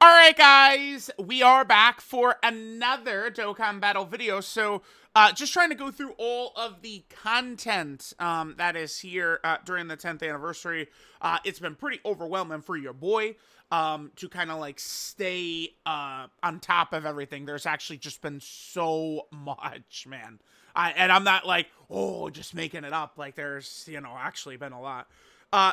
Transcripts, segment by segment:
Alright guys, we are back for another Dokkan Battle video. So, just trying to go through all of the content that is here during the 10th anniversary. It's been pretty overwhelming for your boy to kind of like stay on top of everything. There's actually just been so much, man. And I'm not like, oh, just making it up. Like there's, actually been a lot.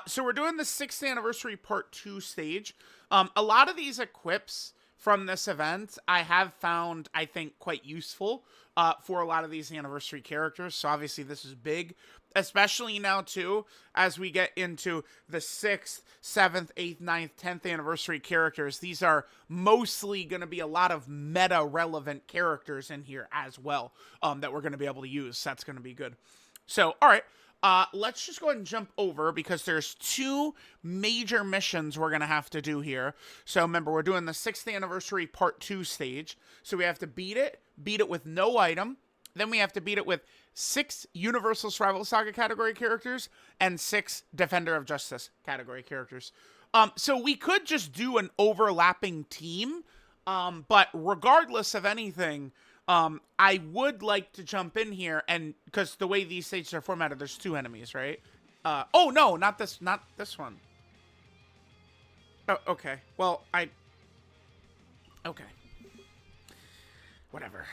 So we're doing the 6th anniversary part 2 stage. A lot of these equips from this event I have found, I think, quite useful for a lot of these anniversary characters. So obviously this is big, especially now too, as we get into the 6th, 7th, 8th, 9th, 10th anniversary characters. These are mostly going to be a lot of meta relevant characters in here as well that we're going to be able to use. So that's going to be good. So, all right. Let's just go ahead and jump over because there's 2 major missions we're going to have to do here. So remember, we're doing the 6th anniversary part 2 stage. So we have to beat it with no item. Then we have to beat it with 6 Universal Survival Saga category characters and 6 Defender of Justice category characters. So we could just do an overlapping team, but regardless of anything, I would like to jump in here, and because the way these stages are formatted, there's 2 enemies, right? Oh no, not this one. Oh, okay. Well, okay. Whatever.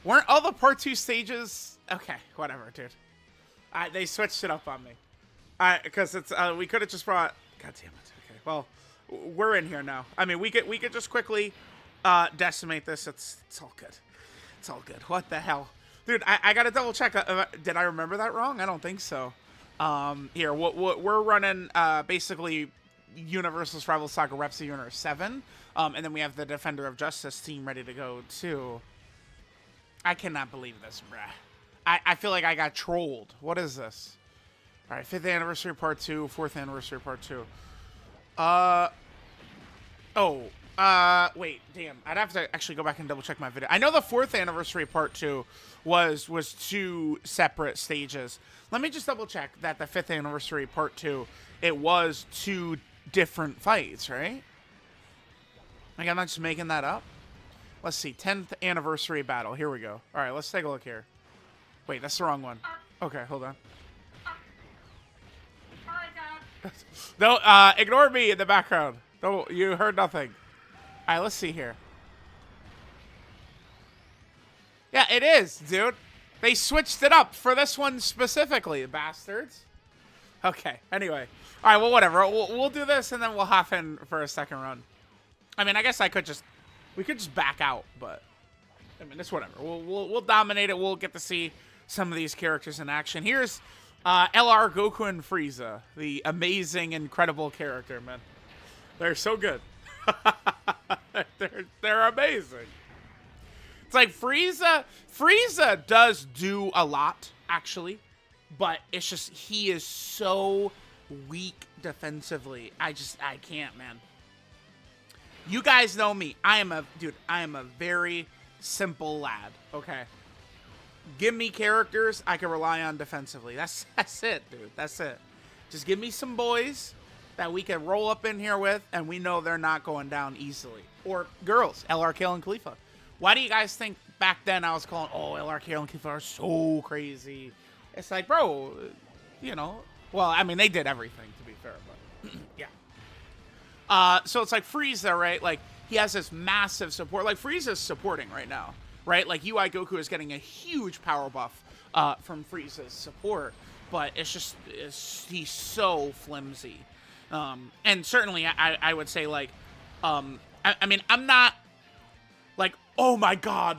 Weren't all the part 2 stages? Okay, whatever, dude. They switched it up on me. Because it's, we could have just brought, god damn it. Okay, well, we're in here now. I mean, we could just quickly decimate this. It's all good. It's all good. What the hell, dude? I gotta double check. Did I remember that wrong? I don't think so. Here, we're running basically Universal Survival Saga Reps Unit 7, and then we have the Defender of Justice team ready to go too. I cannot believe this, bruh. I feel like I got trolled. What is this? All right, 5th anniversary part 2, 4th anniversary part 2. Wait, damn. I'd have to actually go back and double check my video. I know the 4th anniversary part 2 was 2 separate stages. Let me just double check that the 5th anniversary part 2, it was 2 different fights, right? Like, I'm not just making that up. Let's see, 10th anniversary battle. Here we go. All right, let's take a look here. Wait, that's the wrong one. Okay, hold on. No, ignore me in the background. No, you heard nothing. All right, let's see here. Yeah, it is, dude. They switched it up for this one specifically, bastards. Okay, anyway. All right, well, whatever. We'll do this, and then we'll hop in for a second run. I mean, I guess we could just back out, but I mean, it's whatever. We'll dominate it. We'll get to see some of these characters in action. Here's LR Goku and Frieza, the amazing, incredible character, man. They're so good. they're amazing. It's like Frieza does do a lot, actually, but it's just he is so weak defensively. I can't, man. You guys know me. I am a very simple lad, okay? Give me characters I can rely on defensively. That's it, dude. That's it. Just give me some boys that we can roll up in here with, and we know they're not going down easily. Or girls, LRK and Khalifa. Why do you guys think back then I was calling, oh, LRK and Khalifa are so crazy? It's like, bro, well, I mean, they did everything, to be fair, but yeah. So it's like Frieza, right? Like, he has this massive support. Like, Frieza's supporting right now, right? Like, UI Goku is getting a huge power buff from Frieza's support, but he's so flimsy. And certainly I would say, like, I mean, I'm not like, oh my god,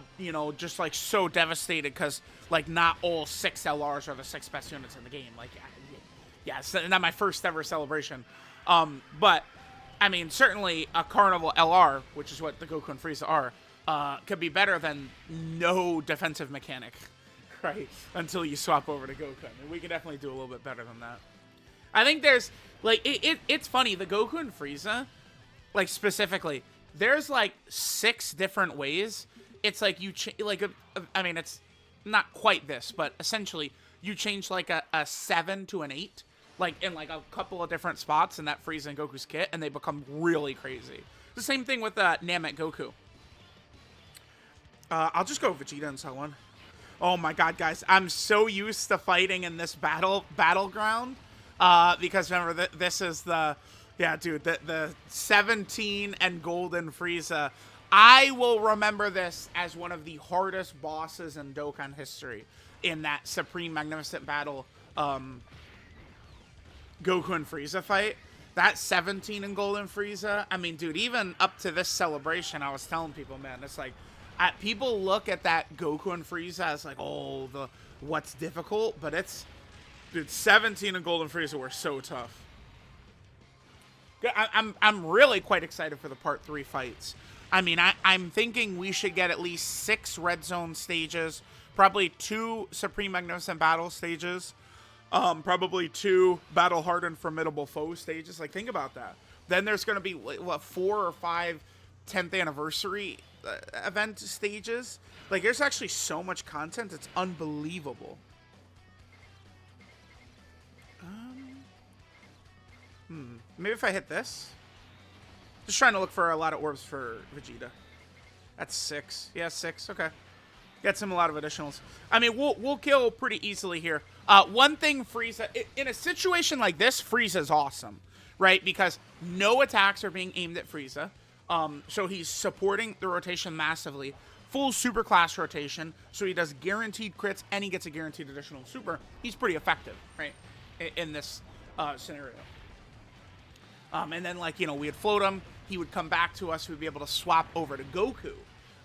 just like so devastated because like not all 6 LRs are the 6 best units in the game. Like, yeah, it's not my first ever celebration. But I mean, certainly a Carnival LR, which is what the Goku and Frieza are, could be better than no defensive mechanic, right? Until you swap over to Goku. I mean, we could definitely do a little bit better than that. I think there's, like, it's funny, the Goku and Frieza, like, specifically, there's, like, 6 different ways. It's like I mean, it's not quite this, but essentially, you change, like, a 7 to an 8, like in like a couple of different spots in that Frieza and Goku's kit, and they become really crazy. The same thing with Namek Goku. I'll just go Vegeta and so on. Oh my god, guys. I'm so used to fighting in this battleground. Because remember, this is the... Yeah, dude, the 17 and Golden Frieza. I will remember this as one of the hardest bosses in Dokkan history. In that Supreme Magnificent Battle, Goku and Frieza fight. That 17 and Golden Frieza. I mean, dude, even up to this celebration, I was telling people, man, it's like... people look at that Goku and Frieza as like, oh, what's difficult, but it's, dude, 17 and Golden Frieza were so tough. I'm really quite excited for the Part 3 fights. I mean, I'm thinking we should get at least 6 Red Zone stages, probably 2 Supreme Magnificent Battle stages, probably 2 Battle Hardened Formidable Foe stages. Like, think about that. Then there's going to be, what, 4 or 5 10th anniversary event stages. Like, there's actually so much content, it's unbelievable. Maybe if I hit this. Just trying to look for a lot of orbs for Vegeta. That's 6. Yeah, 6. Okay. Gets him a lot of additionals. I mean, we'll kill pretty easily here. One thing Frieza, in a situation like this, Frieza's awesome, right? Because no attacks are being aimed at Frieza. So he's supporting the rotation massively. Full super class rotation. So he does guaranteed crits and he gets a guaranteed additional super. He's pretty effective, right? In this scenario. And then, like, you know, we'd float him. He would come back to us. We'd be able to swap over to Goku.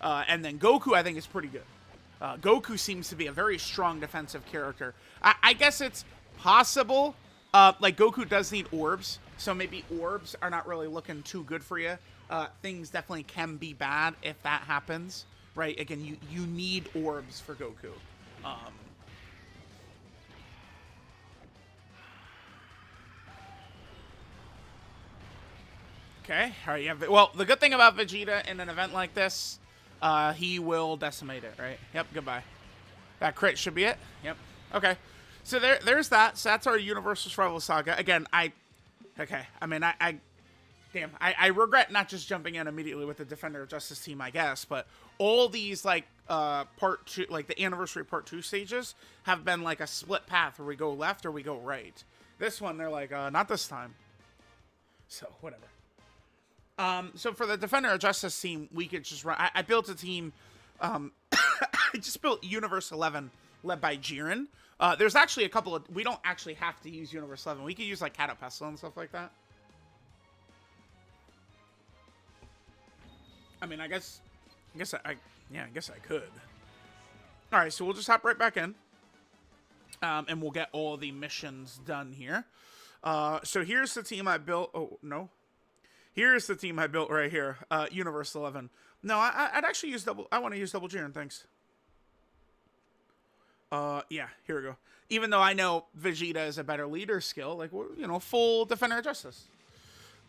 And then Goku, I think, is pretty good. Goku seems to be a very strong defensive character. I guess it's possible. Like, Goku does need orbs. So maybe orbs are not really looking too good for you. Things definitely can be bad if that happens, right? Again, you need orbs for Goku. Okay, all right, yeah. Well, the good thing about Vegeta in an event like this, he will decimate it, right? Yep, goodbye. That crit should be it. Yep, okay. So there's that. So that's our Universal Survival Saga. Again, I regret not just jumping in immediately with the Defender of Justice team, I guess, but all these, like, part 2, like the anniversary part 2 stages have been like a split path where we go left or we go right. This one, they're like, not this time. So, whatever. So for the Defender of Justice team, we could just run, I built a team, I just built Universe 11 led by Jiren. There's actually a couple of, we don't actually have to use Universe 11. We could use like Catapestle and stuff like that. I mean, I guess I could. All right, so we'll just hop right back in, and we'll get all the missions done here. So here's the team I built. Oh no, here's the team I built right here. Universe 11. No, I'd actually use double. I want to use double Jiren. Thanks. Yeah, here we go. Even though I know Vegeta is a better leader skill, like, you know, full Defender of Justice.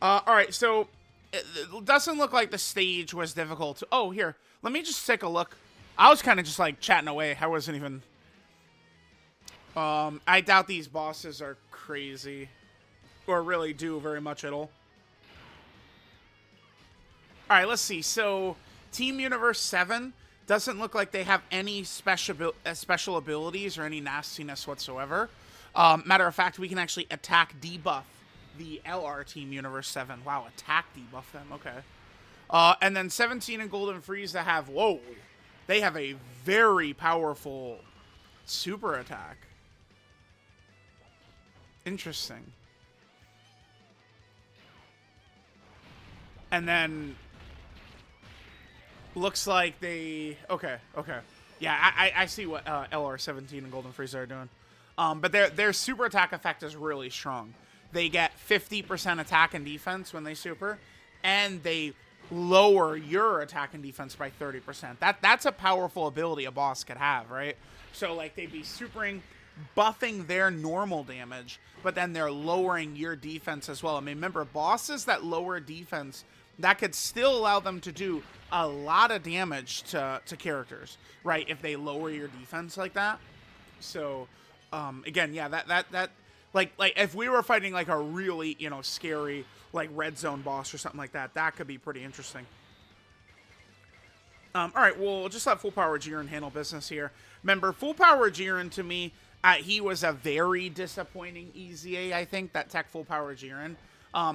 All right, so. It doesn't look like the stage was difficult. Oh, here. Let me just take a look. I was kind of just, like, chatting away. I wasn't even... I doubt these bosses are crazy. Or really do very much at all. Alright, let's see. So, Team Universe 7 doesn't look like they have any special abilities or any nastiness whatsoever. Matter of fact, we can actually attack debuff the LR Team Universe 7. Wow, attack debuff them. Okay. And then 17 and Golden Frieza have, whoa, they have a very powerful super attack. Interesting. And then looks like they, okay. Yeah, I see what LR 17 and Golden Frieza are doing. But their super attack effect is really strong. They get 50% attack and defense when they super, and they lower your attack and defense by 30%. That's a powerful ability a boss could have, right? So, like, they'd be supering, buffing their normal damage, but then they're lowering your defense as well. I mean, remember, bosses that lower defense, that could still allow them to do a lot of damage to characters, right? If they lower your defense like that. So, again, yeah, that Like if we were fighting like a really, you know, scary like red zone boss or something like that, that could be pretty interesting. All right, we'll just let Full Power Jiren handle business here. Remember, Full Power Jiren to me, he was a very disappointing EZA, I think, that Tech Full Power Jiren.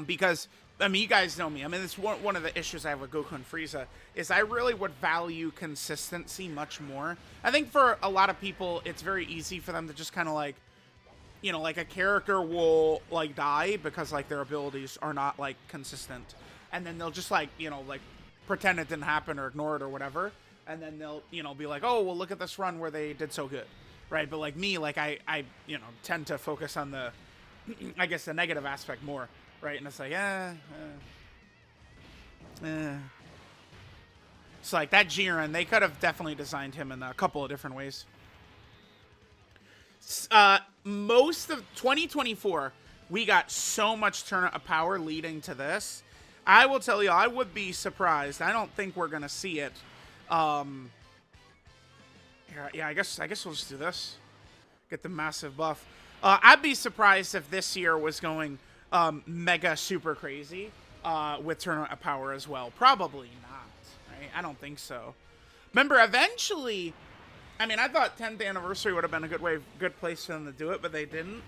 Because, I mean, you guys know me. I mean, it's one of the issues I have with Goku and Frieza, is I really would value consistency much more. I think for a lot of people, it's very easy for them to just kind of like, you know, like a character will like die because like their abilities are not like consistent. And then they'll just like, you know, like pretend it didn't happen or ignore it or whatever. And then they'll, you know, be like, oh, well, look at this run where they did so good. Right. But like me, like I you know, tend to focus on the, I guess, the negative aspect more. Right. And it's like, It's like that Jiren, they could have definitely designed him in a couple of different ways. Most of 2024, we got so much Tournament of Power leading to this. I will tell you, I would be surprised. I don't think we're gonna see it. Yeah, I guess we'll just do this. Get the massive buff. I'd be surprised if this year was going mega super crazy with Tournament of Power as well. Probably not, right? I don't think so. Remember, eventually, I mean, I thought 10th anniversary would have been a good place for them to do it, but they didn't.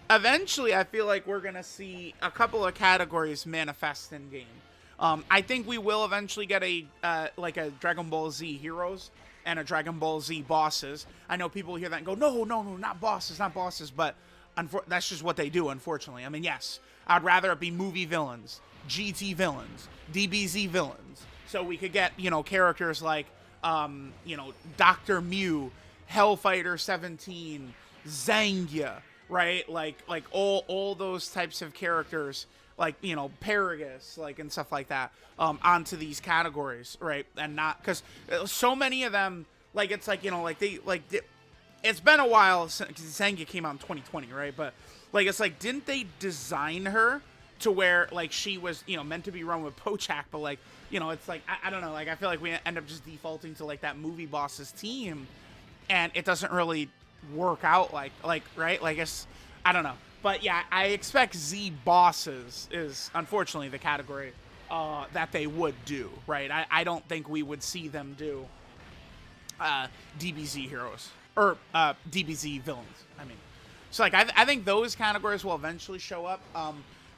Eventually, I feel like we're gonna see a couple of categories manifest in game. I think we will eventually get a like a Dragon Ball Z Heroes and a Dragon Ball Z Bosses. I know people hear that and go, no, not bosses, but that's just what they do, unfortunately. I mean, yes, I'd rather it be movie villains, GT villains, DBZ villains, so we could get, you know, characters like, you know, Dr. Mew, Hellfighter 17, Zangia, right? Like all those types of characters, like, you know, Paragus, like, and stuff like that, onto these categories, right? And not, because so many of them, like, it's like, you know, like, it's been a while since Zangia came out in 2020, right? But, like, it's like, didn't they design her to where, like, she was, you know, meant to be run with Pochak, but, like, you know, it's like, I don't know, like, I feel like we end up just defaulting to, like, that movie boss's team, and it doesn't really work out, like, right? Like, I don't know. But, yeah, I expect Z Bosses is, unfortunately, the category that they would do, right? I don't think we would see them do DBZ heroes, or DBZ villains, I mean. So, like, I think those categories will eventually show up.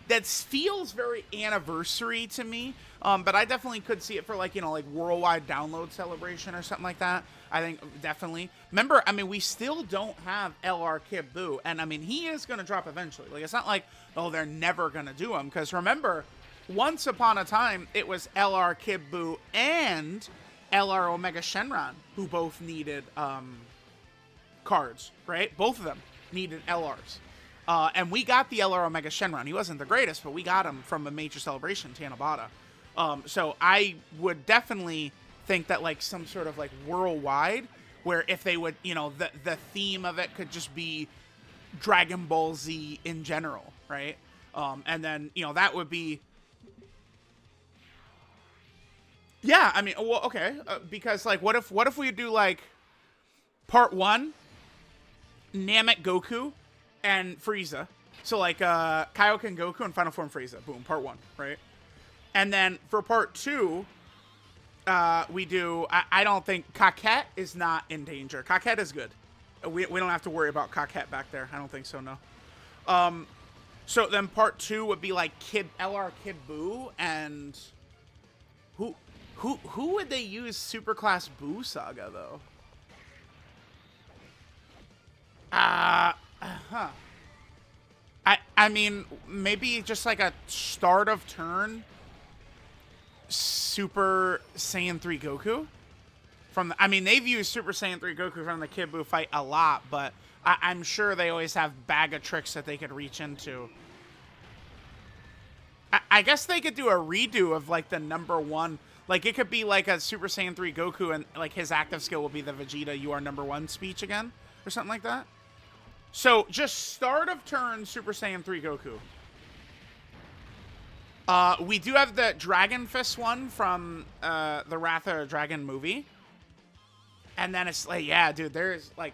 That feels very anniversary to me, but I definitely could see it for, like, you know, like worldwide download celebration or something like that. I think definitely. Remember, I mean, we still don't have LR Kid Buu, and I mean, he is going to drop eventually. Like, it's not like, oh, they're never going to do him, because remember, once upon a time, it was LR Kid Buu and LR Omega Shenron who both needed cards, right? Both of them needed LRs. And we got the LR Omega Shenron. He wasn't the greatest, but we got him from a major celebration, Tanabata. So I would definitely think that, like, some sort of, like, worldwide, where if they would, you know, the theme of it could just be Dragon Ball Z in general, right? And then, you know, that would be, yeah, I mean, well, okay, because, like, what if we do, like, part 1, Namek Goku and Frieza. So, like, Kaioken Goku and Final Form Frieza. Boom, part 1, right? And then for part 2, we do, I don't think, Kaket is not in danger. Kaket is good. We don't have to worry about Kaket back there. I don't think so, no. So then part 2 would be, like, LR Kid Buu, and who would they use Superclass Buu Saga, though? I mean, maybe just like a start of turn Super Saiyan 3 Goku from I mean, they've used Super Saiyan 3 Goku from the Kid Buu fight a lot, but I'm sure they always have bag of tricks that they could reach into. I guess they could do a redo of, like, the #1. Like, it could be like a Super Saiyan 3 Goku, and, like, his active skill will be the Vegeta, you are #1 speech again, or something like that. So, just start of turn Super Saiyan 3 Goku. We do have the Dragon Fist one from the Wrath of Dragon movie. And then it's like, yeah, dude, there's, like,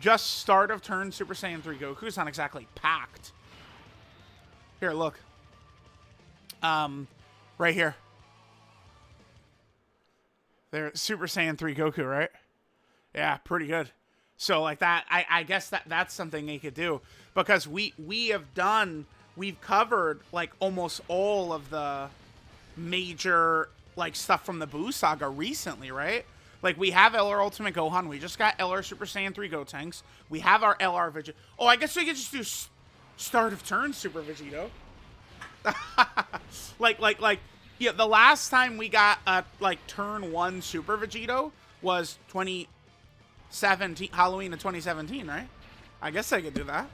just start of turn Super Saiyan 3 Goku's not exactly packed. Here, look. Right here. There, Super Saiyan 3 Goku, right? Yeah, pretty good. So like that, I guess that's something they could do, because we've covered like almost all of the major like stuff from the Buu Saga recently, right? Like we have LR Ultimate Gohan, we just got LR Super Saiyan 3 Gotenks, we have our LR Vegeta. Oh, I guess we could just do start of turn Super Vegito. like yeah, the last time we got a like turn 1 Super Vegito was 2017, Halloween of 2017, right? I guess I could do that.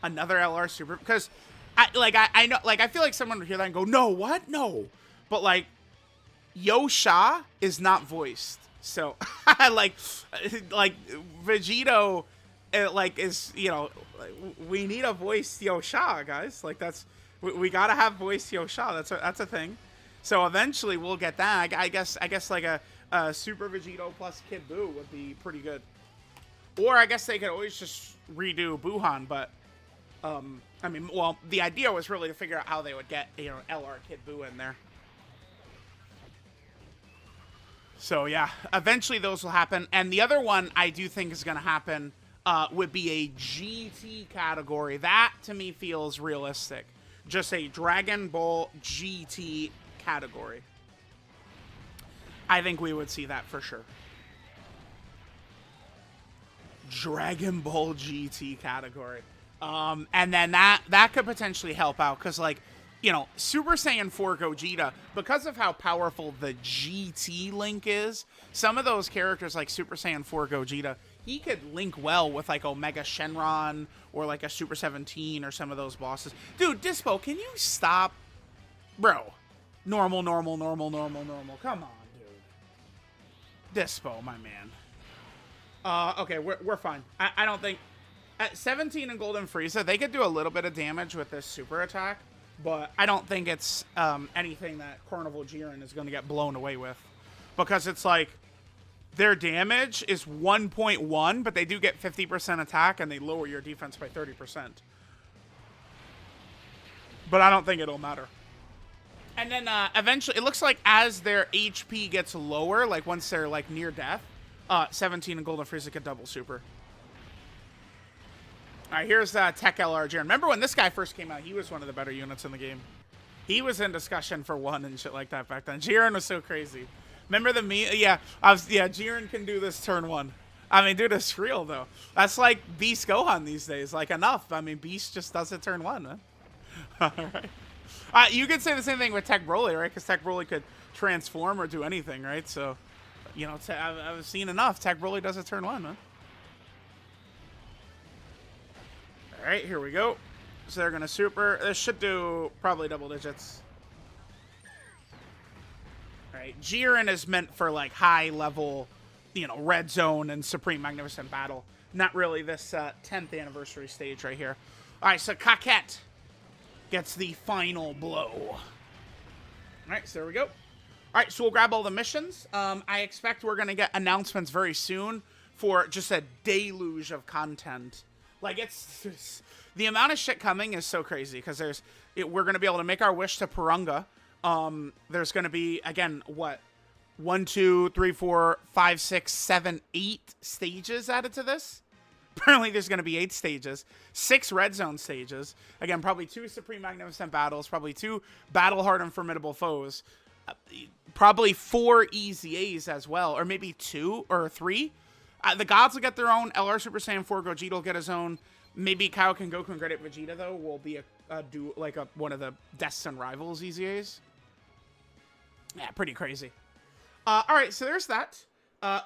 Another LR Super, because I know, like I feel like someone would hear that and go, no, what? No. But like Yosha is not voiced. So like Vegito like is, you know, we need a voiced Yosha, guys. Like that's we gotta have voiced Yosha. That's a thing. So eventually we'll get that. I guess like a Super Vegito plus Kid Buu would be pretty good. Or I guess they could always just redo Buhan, but I mean, well, the idea was really to figure out how they would get, you know, LR Kid Buu in there. So yeah, eventually those will happen. And the other one I do think is going to happen would be a GT category. That to me feels realistic. Just a Dragon Ball GT category. I think we would see that for sure. Dragon Ball GT category. And then that could potentially help out, because like, you know, Super Saiyan 4 Gogeta, because of how powerful the GT link is, some of those characters like Super Saiyan 4 Gogeta, he could link well with like Omega Shenron or like a Super 17 or some of those bosses. Dude, Dispo, can you stop? Bro. Normal. Come on, dude. Dispo, my man. Okay, we're fine. I don't think... At 17 and Golden Frieza, they could do a little bit of damage with this super attack, but I don't think it's anything that Carnival Jiren is going to get blown away with. Because it's like, their damage is 1.1, but they do get 50% attack, and they lower your defense by 30%. But I don't think it'll matter. And then eventually, it looks like as their HP gets lower, like once they're like near death, 17 and Golden Frieza get double super. All right, here's Tech LR Jiren. Remember when this guy first came out? He was one of the better units in the game. He was in discussion for 1 and shit like that back then. Jiren was so crazy. Remember the meme? Yeah, Jiren can do this turn 1. I mean, dude, it's real, though. That's like Beast Gohan these days. Like, enough. I mean, Beast just does it turn 1, man. All right. You could say the same thing with Tech Broly, right? Because Tech Broly could transform or do anything, right? So, you know, I've seen enough. Tech Broly does it turn 1, man. All right, here we go. So they're going to super. This should do probably double digits. All right, Jiren is meant for, like, high-level, you know, Red Zone and Supreme Magnificent Battle. Not really this 10th anniversary stage right here. All right, so Kaket gets the final blow. All right, so there we go. All right, so we'll grab all the missions. I expect we're going to get announcements very soon for just a deluge of content. Like, it's the amount of shit coming is so crazy, because we're going to be able to make our wish to Purunga. There's going to be, again, what? 1, 2, 3, 4, 5, 6, 7, 8 stages added to this. Apparently there's going to be 8 stages, 6 Red Zone stages. Again, probably 2 Supreme Magnificent Battles, probably 2 Battle Hard and Formidable Foes, probably 4 EZAs as well, or maybe 2 or 3. The gods will get their own. LR Super Saiyan 4 Gogeta will get his own. Maybe Kaioken Goku and Great Vegeta, though, will be one of the Destin Rivals EZAs. Yeah, pretty crazy. All right, so there's that.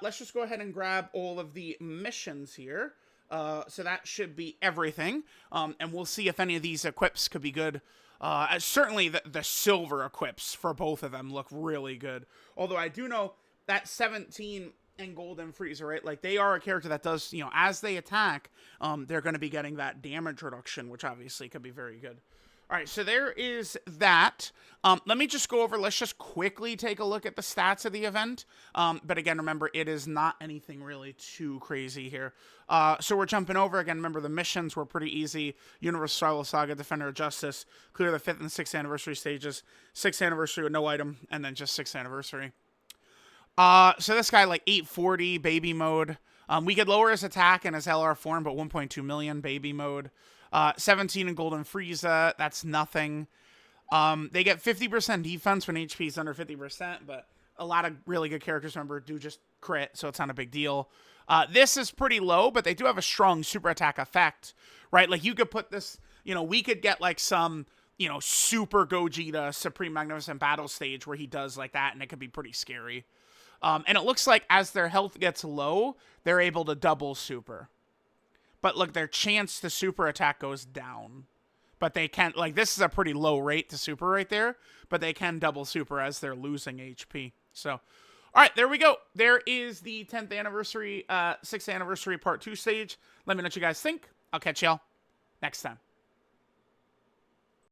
Let's just go ahead and grab all of the missions here. So that should be everything. And we'll see if any of these equips could be good. Certainly the silver equips for both of them look really good. Although I do know that 17 and Golden Frieza, right? Like, they are a character that does, you know, as they attack, they're going to be getting that damage reduction, which obviously could be very good. All right, so there is that. Let me just go over, let's just quickly take a look at the stats of the event. But again, remember, it is not anything really too crazy here. So we're jumping over. Again, remember, the missions were pretty easy. Universal Saga, Defender of Justice, clear the 5th and 6th anniversary stages, 6th anniversary with no item, and then just 6th anniversary. So this guy, like 840, baby mode. We could lower his attack and his LR form, but 1.2 million, baby mode. 17 in Golden Frieza, that's nothing. They get 50% defense when HP is under 50%, but a lot of really good characters, remember, do just crit, so it's not a big deal. This is pretty low, but they do have a strong super attack effect, right? Like, you could put this, you know, we could get, like, some, you know, super Gogeta Supreme Magnificent Battle stage where he does like that, and it could be pretty scary. And it looks like as their health gets low, they're able to double super. But look, their chance to super attack goes down. But they can't, like, this is a pretty low rate to super right there. But they can double super as they're losing HP. So, all right, there we go. There is the 10th anniversary, 6th anniversary part 2 stage. Let me know what you guys think. I'll catch y'all next time.